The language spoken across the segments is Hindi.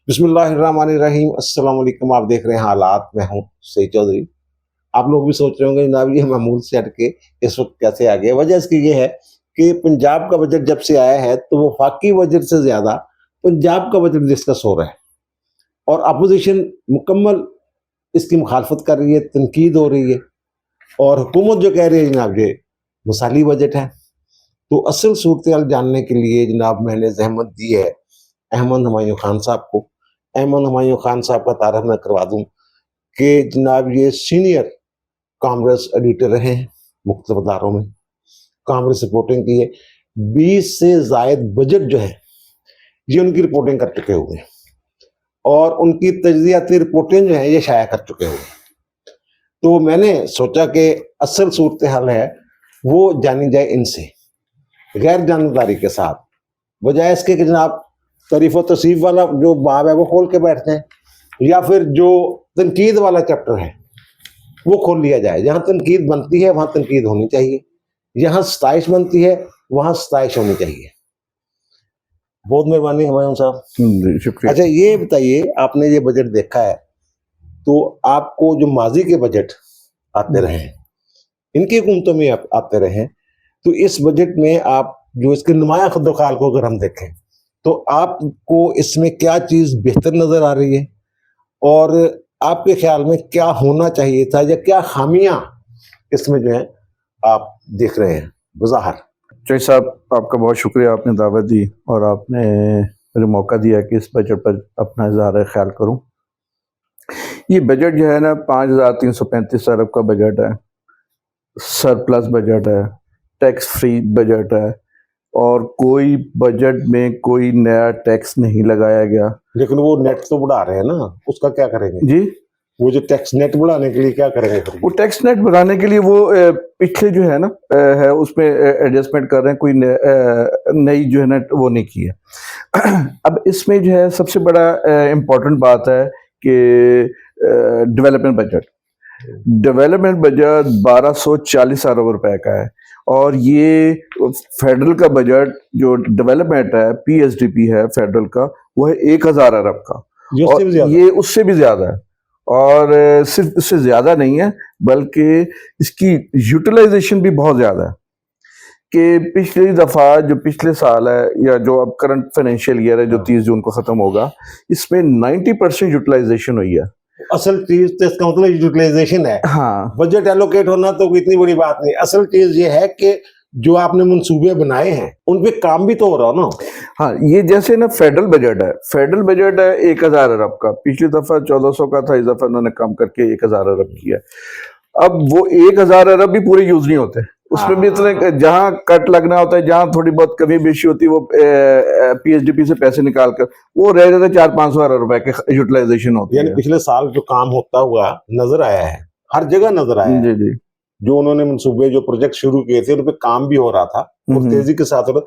बिस्मिल्लाहिर्रहमानिर्रहीम। अस्सलाम वालेकुम। आप देख रहे हैं हालात। मैं हूँ सईद चौधरी। आप लोग भी सोच रहे होंगे जनाब ये मामूल से हट के इस वक्त कैसे आ गया। वजह इसकी ये है कि पंजाब का बजट जब से आया है तो वो वफाकी बजट से ज्यादा पंजाब का बजट डिस्कस हो रहा है और अपोजिशन मुकम्मल इसकी मुखालफत कर रही है, तनकीद हो रही है और हुकूमत जो कह रही है जनाब ये मिसाली बजट है। तो असल सूरत हाल जानने के लिए जनाब मैंने जहमत दी है अहमद हुमायूं खान साहब को। अहमद हुमायूं खान साहब का तारफ मैं करवा दूं कि जनाब ये सीनियर कांग्रेस एडिटर रहे हैं, मुख्तलिफ अदारों में कांग्रेस रिपोर्टिंग की है। 20 से जायद बजट जो है ये उनकी रिपोर्टिंग कर चुके हुए हैं और उनकी तजज़ियाती रिपोर्टिंग जो है ये शाया कर चुके हुए हैं। तो मैंने सोचा कि असल सूरत हाल है वो जानी जाए इनसे गैर जानबदारी के साथ, बजाय इसके कि जनाब तारीफ व तसीफ वाला जो बाब है वो खोल के बैठते हैं या फिर जो तनकीद वाला चैप्टर है वो खोल लिया जाए। जहाँ तनकीद बनती है वहाँ तनकीद होनी चाहिए, जहाँ सताइश बनती है वहाँ सताइश होनी चाहिए। बहुत मेहरबानी हुमायूं साहब। शुक्रिया। अच्छा ये बताइए, आपने ये बजट देखा है तो आपको जो माजी के बजट आते रहे हैं, इनकी हुकूमतों में आते रहे हैं, तो इस बजट में आप जो इसके नुमाया खुदोखाल को अगर हम देखें तो आपको इसमें क्या चीज बेहतर नजर आ रही है और आपके ख्याल में क्या होना चाहिए था या क्या खामियां इसमें जो है आप देख रहे हैं बज़ाहिर? जय साहब, आपका बहुत शुक्रिया, आपने दावत दी और आपने मुझे मौका दिया कि इस बजट पर अपना इज़हार ख्याल करूं। ये बजट जो है ना 5,335 अरब का बजट है, सरप्लस बजट है, टैक्स फ्री बजट है और कोई बजट में कोई नया टैक्स नहीं लगाया गया। लेकिन वो नेट तो बढ़ा रहे हैं ना, उसका क्या करेंगे जी? वो जो टैक्स नेट बढ़ाने के लिए क्या करेंगे फिर? वो टैक्स नेट बढ़ाने के लिए वो पिछले जो है ना है उसमें एडजस्टमेंट कर रहे हैं, कोई नई जो है ना वो नहीं की है। अब इसमें जो है सबसे बड़ा इम्पोर्टेंट बात है कि डेवलपमेंट बजट 1240 अरब रुपए का है और ये फेडरल का बजट जो डेवलपमेंट है पीएसडीपी है फेडरल का, वो है 1000 अरब का और ये उससे भी ज्यादा है और सिर्फ उससे ज्यादा नहीं है बल्कि इसकी यूटिलाइजेशन भी बहुत ज्यादा है कि पिछली दफा जो पिछले साल है या जो अब करंट फाइनेंशियल ईयर है जो 30 जून को खत्म होगा, इसमें 90% यूटिलाइजेशन हुई है। असल चीज तो इसका मतलब यूटिलाइजेशन है। हाँ, बजट एलोकेट होना तो इतनी बड़ी बात नहीं, असल चीज ये है कि जो आपने मंसूबे बनाए हैं उन पे काम भी तो हो रहा ना। हाँ, ये जैसे ना फेडरल बजट है 1000 अरब का, पिछली दफा 1400 का था, इस दफा उन्होंने कम करके 1000 अरब किया। अब वो 1000 अरब भी पूरे यूज नहीं होते, उसमें भी इतने जहां कट लगना होता है, जहां थोड़ी बहुत कमी बेशी होती है वो पीएसडीपी से पैसे निकाल कर वो रह जाते 400-500 अरब रुपए के यूटिलाइजेशन होती है। पिछले साल जो काम होता हुआ नजर आया है, हर जगह नजर आया है। जी। जो उन्होंने मनसूबे जो प्रोजेक्ट शुरू किए थे उन पे काम भी हो रहा था और तेजी के साथ हो रहा।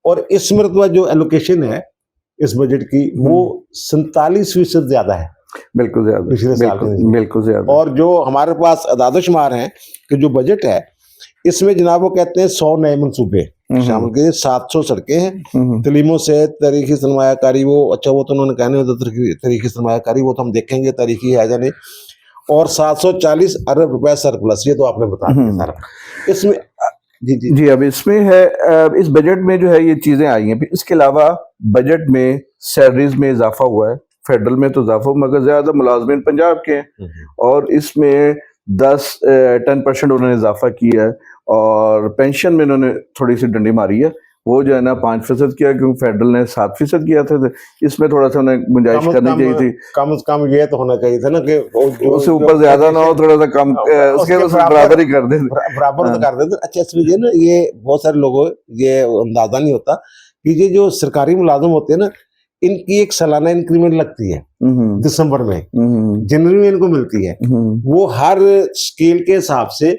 और इस मरतबा जो एलोकेशन है इस बजट की वो 47% ज्यादा है, बिल्कुल ज्यादा, पिछले साल बिल्कुल ज्यादा। और जो हमारे पास अदादशुमार हैं कि जो बजट है इसमें जनाब वो कहते हैं 100 नए मनसूबे शामिल किए, 700 सड़कें हैं, तलीमों से तारीखी सरमायाकारी, वो अच्छा वो तो उन्होंने कहने होता तारीखी सरमायाकारी, वो तो हम देखेंगे तारीखी है या नहीं, और 740 अरब रुपए सरप्लस, ये तो आपने बता दिया सारा। इसमें जी अब इसमें है, इस बजट में जो है ये चीजें आई हैं। इसके अलावा बजट में सैलरीज में इजाफा हुआ है, फेडरल में तो इजाफा मगर ज्यादा मुलाजमिन पंजाब के हैं और इसमें 10% उन्होंने इजाफा किया है और पेंशन में उन्होंने थोड़ी सी डंडी मारी है, वो जो है ना 5% किया क्योंकि फेडरल ने 7% किया था। इसमें थोड़ा सा उन्हें गुंजाइश करनी चाहिए थी, कम से कम ये तो होना चाहिए था ना कि उससे ऊपर ज्यादा ना हो, थोड़ा सा कम उसके बराबर ही कर दे, बराबर तो कर देते। अच्छा इसमें ये ना ये बहुत सारे लोगों ये अंदाजा नहीं होता कि ये जो सरकारी मुलाजिम होते हैं ना इनकी एक सालाना इंक्रीमेंट लगती है दिसंबर में, जनवरी में इनको मिलती है, वो हर स्केल के हिसाब से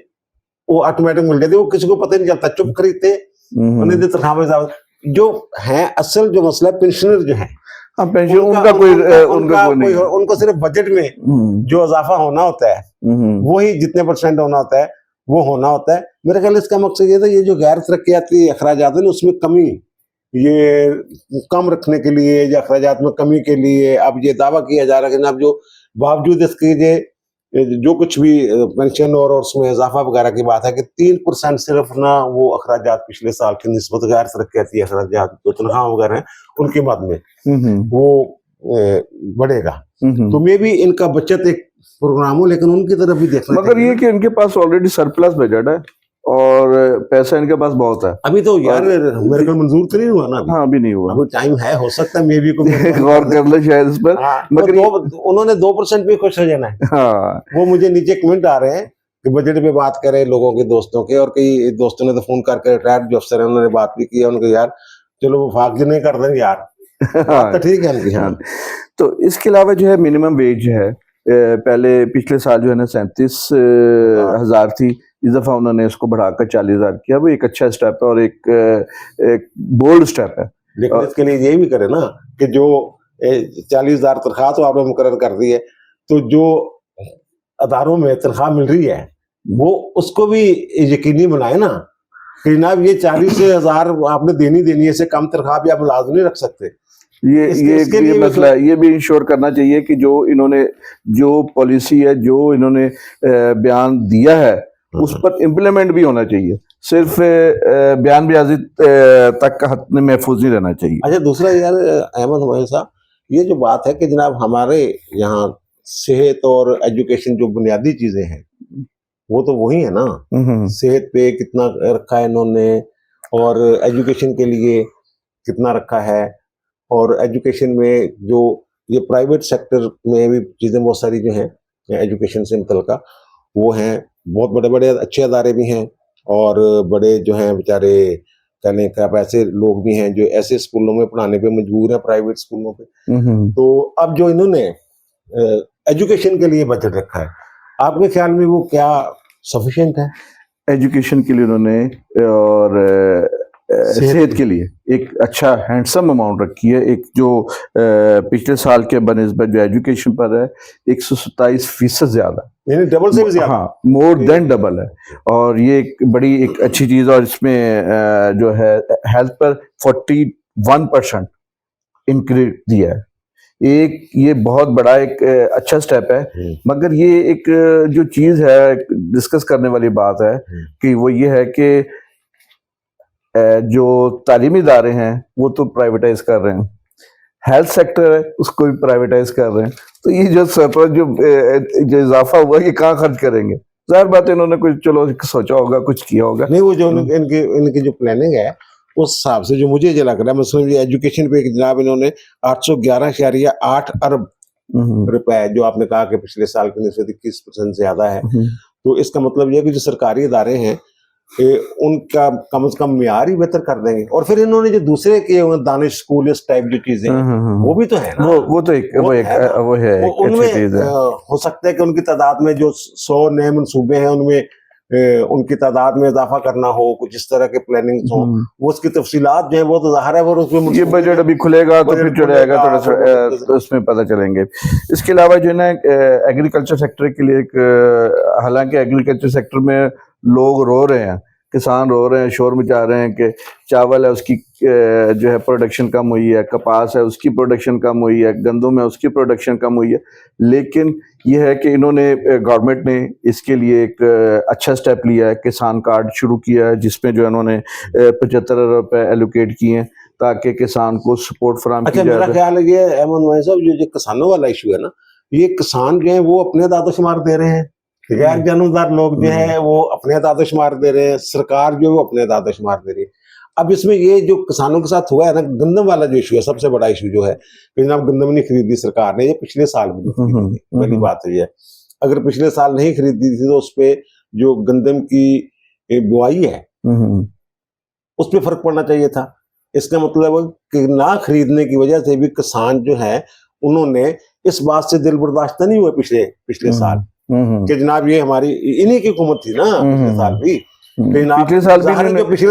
वो ऑटोमेटिक मिल जाती है, वो किसी को पता नहीं चलता, चुप खरीदते उन्हें तनख्वाह जो है। असल जो मसला पेंशनर जो है, पेंशन उनको सिर्फ बजट में जो इजाफा होना होता है वही जितने % होना होता है वो होना होता है। मेरे ख्याल इसका मकसद ये था ये जो गैर तरक्याती अखराजात है उसमें कमी ये कम रखने के लिए या अखराजात में कमी के लिए अब ये दावा किया जा रहा है कि जनाब जो बावजूद इसके जो कुछ भी पेंशन और उसमें इजाफा वगैरह की बात है कि 3% सिर्फ ना वो अखराजात पिछले साल की निस्बत गैर तरक्याती अखराजात जो तनख्वाह वगैरह हैं उनके मद में वो बढ़ेगा। तो मे भी इनका बचत एक प्रोग्राम हो, लेकिन उनकी तरफ भी देखना मगर ये कि इनके पास ऑलरेडी सरप्लस बजट है और पैसा इनके पास बहुत है। अभी तो यार मेरे को मंजूर तो नहीं हुआ ना अभी। हाँ अभी नहीं हुआ, अभी टाइम है, हो सकता है मे भी को गौर कर ले शायद इस पर। हाँ, मगर उन्होंने 2% भी खुश हो जाना है। हाँ वो मुझे नीचे कमेंट आ रहे हैं कि बजट पे बात करें लोगों के दोस्तों के, और कई दोस्तों ने तो फोन करके रिटायर्ड जो अफसर है उन्होंने बात भी की, उनको यार चलो वफाक जी नहीं कर देंगे यार, बात तो ठीक है उनकी। हाँ तो इसके अलावा जो है मिनिमम वेज है, पहले पिछले साल जो है ना 37,000 थी, इस दफा उन्होंने इसको बढ़ाकर 40,000 किया। वो एक अच्छा स्टेप है और एक बोल्ड स्टेप है। लेकिन इसके लिए ये भी करे ना कि जो 40,000 तनख्वाह तो आपने मुकर्रर कर दी है, तो जो अदारों में तनख्वाह मिल रही है वो उसको भी यकीनी बनाए ना कि जनाब ये 40,000 आपने देनी है, इससे कम तनख्वाह भी आप मुलाजिम नहीं रख सकते। ये मसला है, ये भी इंश्योर करना चाहिए कि जो इन्होंने जो पॉलिसी है, जो इन्होंने बयान दिया है उस पर इम्प्लीमेंट भी होना चाहिए, सिर्फ बयानबाजी तक का हद में महफूज नहीं रहना चाहिए। अच्छा, दूसरा यार अहमद हुमैन साहब, ये जो बात है कि जनाब हमारे यहाँ सेहत और एजुकेशन जो बुनियादी चीजें हैं वो तो वही है ना। सेहत पे कितना रखा है इन्होंने और एजुकेशन के लिए कितना रखा है, और एजुकेशन में जो ये प्राइवेट सेक्टर में भी चीज़ें बहुत सारी जो हैं एजुकेशन से मुतल्लिका वो हैं, बहुत बड़े बड़े अच्छे अदारे भी हैं और बड़े जो हैं बेचारे कहने का ऐसे लोग भी हैं जो ऐसे स्कूलों में पढ़ाने पे मजबूर हैं, प्राइवेट स्कूलों पे। तो अब जो इन्होंने एजुकेशन के लिए बजट रखा है, आपके ख्याल में वो क्या सफिशिएंट है? एजुकेशन के लिए उन्होंने और सेहत के लिए एक अच्छा हैंडसम अमाउंट रखी है। एक जो पिछले साल के बनिस्बत जो एजुकेशन पर है 127% ज्यादा, यानी डबल से भी ज्यादा। हाँ, मोर देन डबल है। और ये एक बड़ी एक अच्छी चीज, और इसमें जो है हेल्थ पर 41% इंक्रीज दिया है। एक ये बहुत बड़ा एक अच्छा स्टेप है। मगर ये एक जो चीज है डिस्कस करने वाली बात है कि वो ये है कि जो तालीमी इदारे हैं वो तो प्राइवेटाइज कर रहे हैं, हेल्थ सेक्टर है उसको भी प्राइवेटाइज कर रहे हैं। तो ये जो सरप्लस जो इजाफा हुआ ये कहाँ खर्च करेंगे? जाहिर बात है इन्होंने कुछ चलो सोचा होगा, कुछ किया होगा। नहीं, वो जो इनकी जो प्लानिंग है उस हिसाब से जो मुझे जो लग रहा है, मतलब ये एजुकेशन पे जनाब इन्होंने 811.8 अरब रुपए, जो आपने कहा कि पिछले साल की निस्बत 21% ज्यादा है, तो इसका मतलब यह कि जो सरकारी इदारे हैं उनका कम से कम मियार ही बेहतर कर देंगे। और फिर इन्होंने जो दूसरे किए हुए दानिश स्कूल इस टाइप जो चीजें वो भी तो है ना, वो तो एक वो है उनमें हो सकता है कि उनकी तादाद में जो 100 नए मंसूबे हैं उनमें उनकी तादाद में इजाफा करना हो, कुछ इस तरह के प्लानिंग हो, वो उसकी तफसीलात जो है वो तो जाहिर है वो उसमें ये बजट अभी खुलेगा तो फिर चलेगा थोड़ा सा तो उसमें पता चलेंगे। इसके अलावा जो है ना एग्रीकल्चर सेक्टर के लिए एक, हालांकि एग्रीकल्चर सेक्टर में लोग रो रहे हैं, किसान रो रहे हैं, शोर मचा रहे हैं कि चावल है उसकी जो है प्रोडक्शन कम हुई है, कपास है उसकी प्रोडक्शन कम हुई है, गंदम है उसकी प्रोडक्शन कम हुई है। लेकिन यह है कि इन्होंने गवर्नमेंट ने इसके लिए एक अच्छा स्टेप लिया है, किसान कार्ड शुरू किया है जिसमें जो इन्होंने 75 अरब रुपए एलोकेट किए हैं ताकि किसान को सपोर्ट फराहम किया जाए। मेरा ख्याल है ये अहमद मोइन साहब जो किसानों वाला इशू है ना, ये किसान जो है वो अपने दादोशुमार दे रहे हैं, गैर जानबदार लोग जो है वो अपने दादोशुमार दे रहे हैं, सरकार जो है वो अपने दादोशुमार दे रही है। अब इसमें ये जो किसानों के साथ हुआ है ना, गंदम वाला जो इशू है, सबसे बड़ा इशू जो है कि जनाब गंदम नहीं खरीदी सरकार ने, ये पिछले साल भी नहीं खरीदी, पहली बात है ये। अगर पिछले साल नहीं खरीदी थी तो उस पर जो गंदम की बुआई है उस पर फर्क पड़ना चाहिए था। इसका मतलब कि ना खरीदने की वजह से भी किसान जो है उन्होंने इस बात से दिल बर्दाश्त नहीं हुआ पिछले साल कि जनाब ये हमारी इन्हीं की हुकूमत थी ना पिछले साल भी, पिछले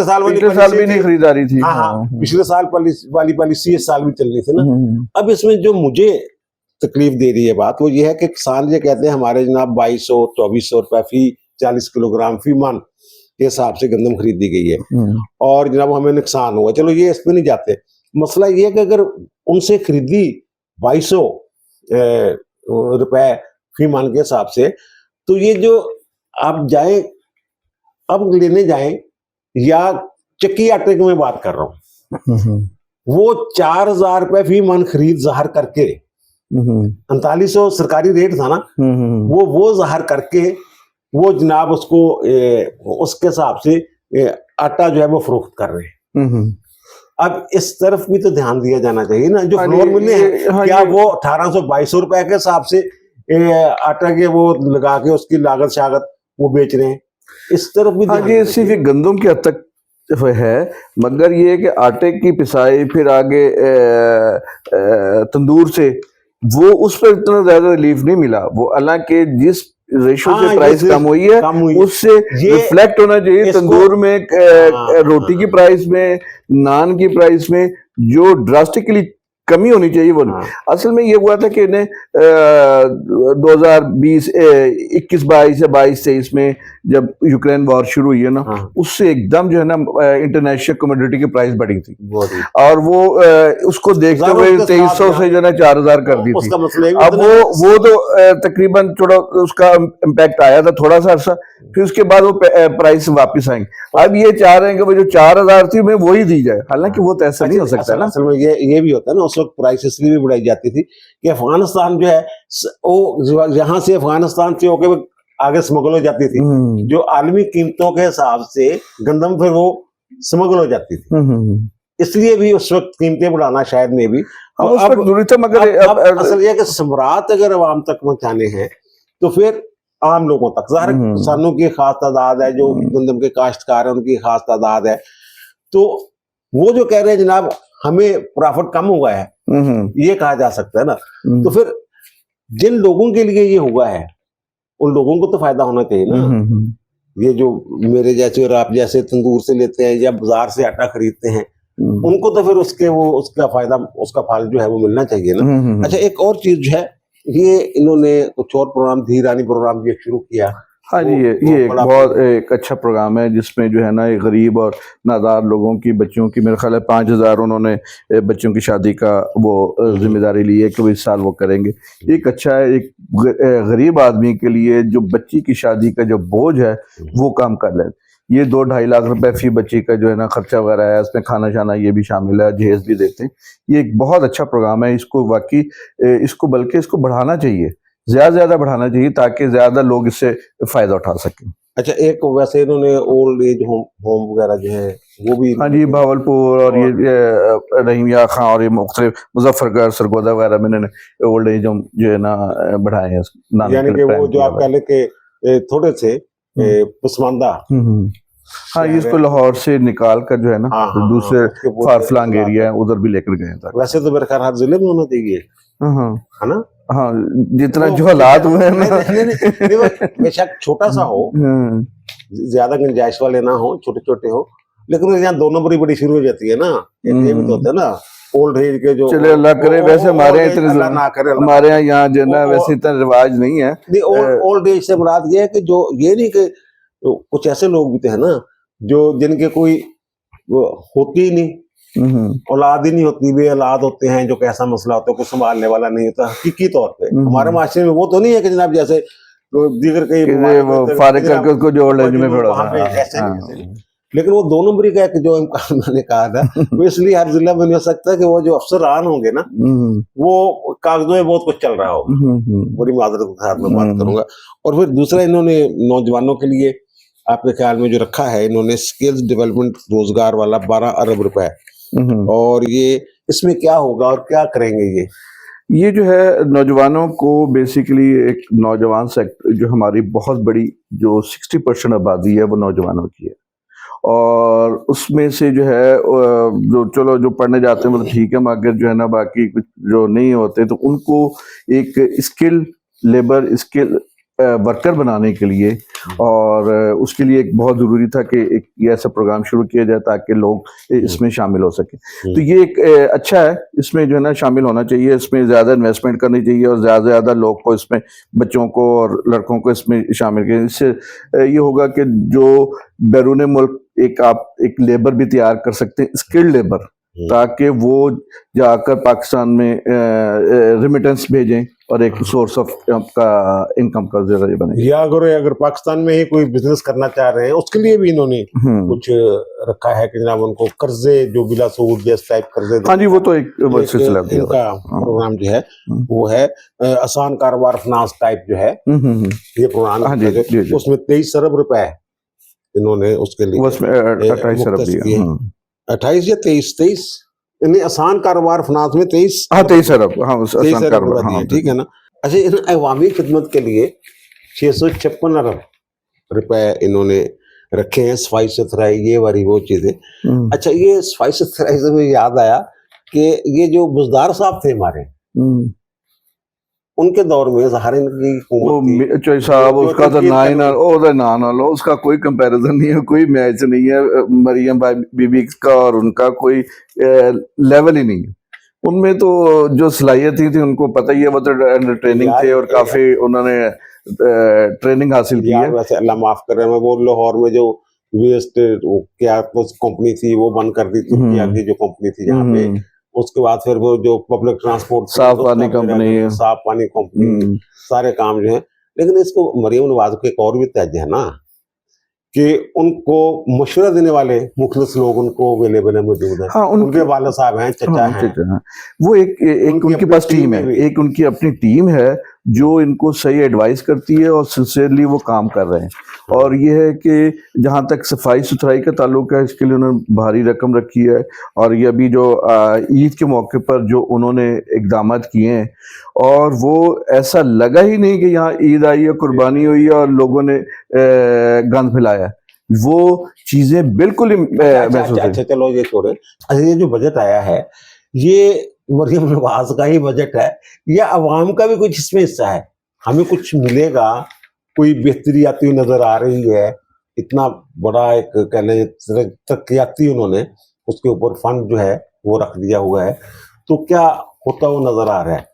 साल भी नहीं खरीदारी थी। हाँ, पिछले साल वाली पॉलिसी इस साल भी चल रही थी ना। अब इसमें जो मुझे तकलीफ दे रही है बात वो ये है कि किसान ये कहते हैं हमारे जनाब 2200-2400 रुपए फी 40 किलोग्राम फी मन के हिसाब से गंदम खरीदी गई है और जनाब हमें नुकसान हुआ, चलो ये इस पे नहीं जाते। मसला ये है कि अगर उनसे खरीदी 2200 रुपए फी मान के हिसाब से, तो ये जो आप जाएं अब लेने जाएं, या चक्की आटे की मैं बात कर रहा हूँ, वो 4000 रुपए फी मन खरीद ज़ाहिर करके, 3900 सरकारी रेट था ना, वो ज़ाहिर करके वो जनाब उसको उसके हिसाब से आटा जो है वो फरोख्त कर रहे हैं। अब इस तरफ भी तो ध्यान दिया जाना चाहिए ना, जो फ्लोर मिले हैं क्या वो 1800-2200 रुपए के हिसाब से आटा के वो लगा के उसकी लागत शागत वो बेच रहे हैं, इस तरफ भी ध्यान ये सिर्फ गंदम के हद तक है, मगर ये कि आटे की पिसाई फिर आगे तंदूर से वो उस पर इतना ज्यादा रिलीफ नहीं मिला। वो हालांकि जिस रेशो से प्राइस कम हुई है उससे रिफ्लेक्ट होना चाहिए तंदूर में, रोटी की प्राइस में, नान की प्राइस में जो ड्रास्टिकली कमी होनी चाहिए वो नहीं। असल में ये हुआ था कि इन्हें 2020 21-22 या 22-23 में जब यूक्रेन वॉर शुरू हुई है ना, उससे एकदम जो है ना इंटरनेशनल कमोडिटी की प्राइस बढ़ी थी और वो उसको देखते हुए 2300 से जो है 4000 कर दी थी। अब वो तो तकरीबन थोड़ा उसका इम्पैक्ट आया था थोड़ा सा अर्सा, फिर उसके बाद वो प्राइस वापस आएंगे। अब ये चाह रहे हैं कि वो जो 4000 थी मैं वही दी जाए, हालांकि वो तो ऐसा नहीं हो सकता ना। असल में ये भी होता है ना, उस वक्त प्राइस इसलिए भी बढ़ाई जाती थी कि अफगानिस्तान जो है वो यहाँ से अफगानिस्तान से होकर आगे स्मगल हो जाती थी, जो आलमी कीमतों के हिसाब से गंदम फिर वो स्मगल हो जाती थी, इसलिए भी उस वक्त कीमतें बढ़ाना शायद में भी। मगर असल ये कि सम्राट अगर आवाम तक पहुंचाने हैं तो फिर आम लोगों तक, ज़ाहिर किसानों की खास तादाद है, जो गंदम के काश्तकार है उनकी खास तादाद है, तो वो जो कह रहे हैं जनाब हमें प्रॉफिट कम हुआ है, ये कहा जा सकता है ना। तो फिर जिन लोगों के लिए ये हुआ है उन लोगों को तो फायदा होना चाहिए ना। ये जो मेरे जैसे और आप जैसे तंदूर से लेते हैं या बाजार से आटा खरीदते हैं, उनको तो फिर उसका फायदा, उसका फल जो है वो मिलना चाहिए ना। अच्छा, एक और चीज जो है, ये इन्होंने कुछ और प्रोग्राम, धीरानी प्रोग्राम ये शुरू किया। हाँ जी, ये एक बहुत एक अच्छा प्रोग्राम है जिसमें जो है ना एक गरीब और नादार लोगों की बच्चों की, मेरे ख्याल है 5000 उन्होंने बच्चों की शादी का वो जिम्मेदारी ली है कि वो इस साल वो करेंगे। एक अच्छा है, एक गरीब आदमी के लिए जो बच्ची की शादी का जो बोझ है वो काम कर ले। ये 2-2.5 लाख रुपए फी बच्ची का जो है ना खर्चा वगैरह है, उसमें खाना शाना ये भी शामिल है, जहेज भी देते हैं। ये एक बहुत अच्छा प्रोग्राम है, इसको वाकई बल्कि इसको बढ़ाना चाहिए, ज्यादा बढ़ाना चाहिए ताकि ज्यादा लोग इससे फायदा उठा सकें। अच्छा, एक वैसे इन्होंने ओल्ड एज होम वगैरह जो है वो भी, हाँ जी, भावलपुर और ये रहीमिया खां और ये मुख्तलिफ मुजफ्फरगढ़, सरगोदा वगैरह में इन्होंने ओल्ड एज होम जो है ना बढ़ाए हैं, यानी कि वो जो आप कह ले के थोड़े से पसमानदा, हाँ, ये इसको लाहौर से निकाल कर जो है ना दूसरे फार फ्लंग एरिया है उधर भी लेकर गए था। वैसे तो मेरे ख्याल हर जिले में होना चाहिए, है ना। हाँ, जितना जो हालात हुए हैं ना, बेशक छोटा सा हो, ज्यादा गुंजाइश वाले ना हो, छोटे छोटे हो, लेकिन यहाँ 2 नंबर ही बड़ी शुरू हो जाती है ना। ये भी तो होता है ना, ओल्ड एज के जो, चले अल्लाह करे, वैसे हमारे हमारे यहाँ जो ना वैसे इतना रिवाज नहीं है। ओल्ड एज से मुराद ये है कि जो ये नहीं कि कुछ ऐसे लोग भी तो है ना जो जिनके कोई होती ही नहीं, औलाद ही नहीं होती, वे औलाद होते हैं, जो कैसा मसला होता है, कुछ संभालने वाला नहीं होता हकीकी तौर पे। हमारे माशरे में वो तो नहीं है कि जनाब जैसे दीगर कई फारिग करके उसको जो ओल्ड एज में भेजा, लेकिन वो 2 नंबरी का जो इम्कान मैंने कहा था वो इसलिए हर जिला में नहीं हो सकता कि वो जो अफसरान होंगे ना वो कागजों में बहुत कुछ चल रहा हो। बड़ी माजरत के साथ में बात करूंगा। और फिर दूसरा इन्होंने नौजवानों के लिए आपके ख्याल में जो रखा है, इन्होंने स्किल्स डेवलपमेंट रोजगार वाला 12 अरब रुपए, और ये इसमें क्या होगा और क्या करेंगे ये जो है नौजवानों को बेसिकली एक नौजवान सेक्टर जो हमारी बहुत बड़ी जो 60% आबादी है वो नौजवानों की है, और उसमें से जो है जो चलो जो पढ़ने जाते हैं मतलब ठीक है, मगर जो है ना बाकी कुछ जो नहीं होते तो उनको एक स्किल लेबर स्किल वर्कर बनाने के लिए, और उसके लिए एक बहुत ज़रूरी था कि एक ये ऐसा प्रोग्राम शुरू किया जाए ताकि लोग इसमें शामिल हो सकें। तो ये एक अच्छा है, इसमें जो है ना शामिल होना चाहिए, इसमें ज़्यादा इन्वेस्टमेंट करनी चाहिए और ज़्यादा से ज़्यादा लोग को इसमें, बच्चों को और लड़कों को इसमें शामिल करें। इससे ये होगा कि जो बैरून मुल्क आप एक लेबर भी तैयार कर सकते हैं, स्किल्ड लेबर, ताकि वो जाकर पाकिस्तान में रिमिटेंस भेजें और एक सोर्स ऑफ का इनकम का जरिए बने। या अगर पाकिस्तान में ही कोई बिजनेस करना चाह रहे हैं उसके लिए भी इन्होंने कुछ रखा है कि जनाब उनको कर्जे जो बिला सूद जैसे टाइप कर्जे। हाँ जी, वो तो एक सिलसिला इनका प्रोग्राम जो है वो है आसान कारोबार फाइनेंस टाइप जो है ये प्रोग्राम। हाँ जी, उसमें 23 अरब रुपए इन्होंने उसके लिए, उसमें 28 अरब दिया, 28 या 23 यानी आसान कारोबार फाइनेंस में 23 अरब, हाँ, आसान कारोबार, हाँ, ठीक है ना। अच्छा, इन अवामी खिदमत के लिए 656 अरब रुपए इन्होंने रखे हैं, सफाई सुथराई ये वाली वो चीजें। अच्छा, ये सफाई सुथराई से मुझे याद आया कि ये जो बुजदार साहब थे हमारे, उनके दौर में ज़ाहिर की हुकूमत थी साहब, उसका तो ना लो, उसका कोई कंपैरिजन नहीं है, कोई मैच नहीं है मरियम बीबी का और उनका कोई लेवल ही नहीं है। उनमें तो जो सलाहियत थी उनको पता ही है, वो तो अंडर ट्रेनिंग थे और काफी उन्होंने ट्रेनिंग हासिल की है। वैसे अल्लाह माफ करे, मैं वो लाहौर में जो वेस्ट क्या कंपनी थी वो बंद कर दी, तुर्किया की जो कंपनी थी जहाँ पे, उसके बाद फिर वो जो पब्लिक ट्रांसपोर्ट, साफ पानी कंपनी, साफ पानी कंपनी, सारे काम जो है। लेकिन इसको मरियम नवाज को एक और भी तज है ना कि उनको मशवरा देने वाले मुखलिस लोग उनको अवेलेबल है, मौजूद है। हाँ, उनके वाले साहब हैं, चचा हैं, वो एक उनके पास टीम है, एक उनकी अपनी टीम है जो इनको सही एडवाइस करती है और सिंसियरली वो काम कर रहे हैं। और ये है कि जहाँ तक सफाई सुथराई का ताल्लुक है, इसके लिए उन्होंने भारी रकम रखी है। और ये अभी जो ईद के मौके पर जो उन्होंने इकदाम किए हैं, और वो ऐसा लगा ही नहीं कि यहाँ ईद आई है, कुर्बानी हुई है और लोगों ने गंद फैलाया, वो चीजें बिल्कुल ही महसूस। अच्छा, चलो ये छोड़े। अच्छा, ये जो बजट आया है ये मरियम नवाज का ही बजट है या अवाम का भी कुछ इसमें हिस्सा है? हमें कुछ मिलेगा, कोई बेहतरी आती हुई नजर आ रही है? इतना बड़ा एक कह लें तरक्याती उन्होंने उसके ऊपर फंड जो है वो रख दिया हुआ है, तो क्या होता हुआ नजर आ रहा है?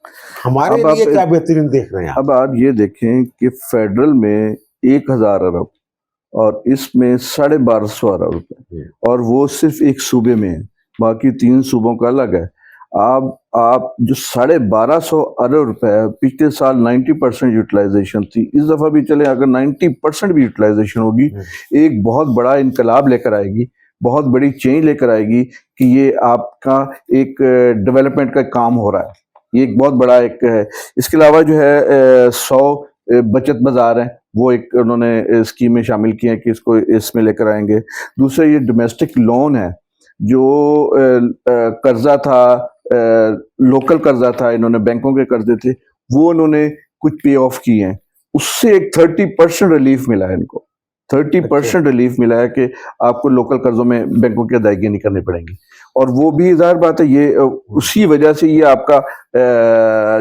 हमारे लिए क्या बेहतरीन देख रहे हैं? अब आप ये देखें कि फेडरल में 1000 अरब और इसमें 1250 अरब रुपए, और वो सिर्फ एक सूबे में है, बाकी 3 सूबों का अलग है। आप जो 1250 अरब रुपए, पिछले साल 90% यूटिलाइजेशन थी, इस दफा भी चले अगर 90% भी यूटिलाइजेशन होगी, एक बहुत बड़ा इनकलाब लेकर आएगी, बहुत बड़ी चेंज लेकर आएगी कि ये आपका एक डेवलपमेंट का काम हो रहा है। ये एक बहुत बड़ा एक है। इसके अलावा जो है 100 बचत बाजार हैं, वो एक उन्होंने स्कीम में शामिल किए हैं कि इसको इसमें लेकर आएंगे। दूसरा ये डोमेस्टिक लोन है, जो कर्जा था, लोकल कर्जा था, इन्होंने बैंकों के कर्जे थे, वो उन्होंने कुछ पे ऑफ किए हैं, उससे एक 30% रिलीफ मिला है इनको। 30% रिलीफ मिला है कि आपको लोकल कर्जों में बैंकों की अदायगी नहीं करनी पड़ेंगी। और वो भी जाहिर बात है, ये उसी वजह से ये आपका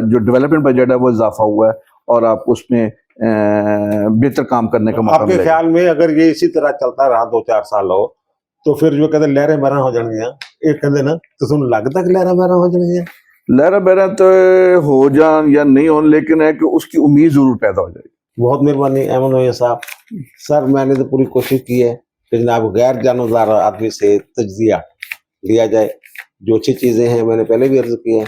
जो डेवलपमेंट बजट है वो इजाफा हुआ है और आप उसमें बेहतर काम करने का मौका मिलेगा। आपके ख्याल में अगर ये इसी तरह चलता रहा 2-4 साल हो, तो फिर जो कहते लहरें बहरा हो जाएंगी, एक कहते ना, तो तुम लगता कि लहरा बहरा हो जाएंगी? लहरा बहरा तो हो जान या नहीं हो, लेकिन है कि उसकी उम्मीद जरूर पैदा हो जाएगी। बहुत मेहरबानी अहमद भैया साहब। सर, मैंने तो पूरी कोशिश की है कि जनाब गैर जानबदार आदमी से तज्जिया लिया जाए, जो अच्छी चीज़ें हैं मैंने पहले भी अर्ज किया है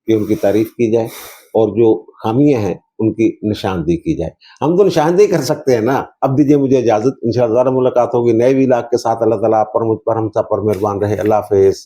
कि उनकी तारीफ की जाए और जो खामियां हैं उनकी निशानदेही की जाए। हम तो निशानदेही कर सकते हैं ना। अब दीजिए मुझे इजाज़त, इंशाअल्लाह मुलाकात होगी नए व्लॉग के साथ। अल्लाह ताला आप पर, मुझ पर, हम सब पर मेहरबान रहे। अल्लाह हाफ़िज़।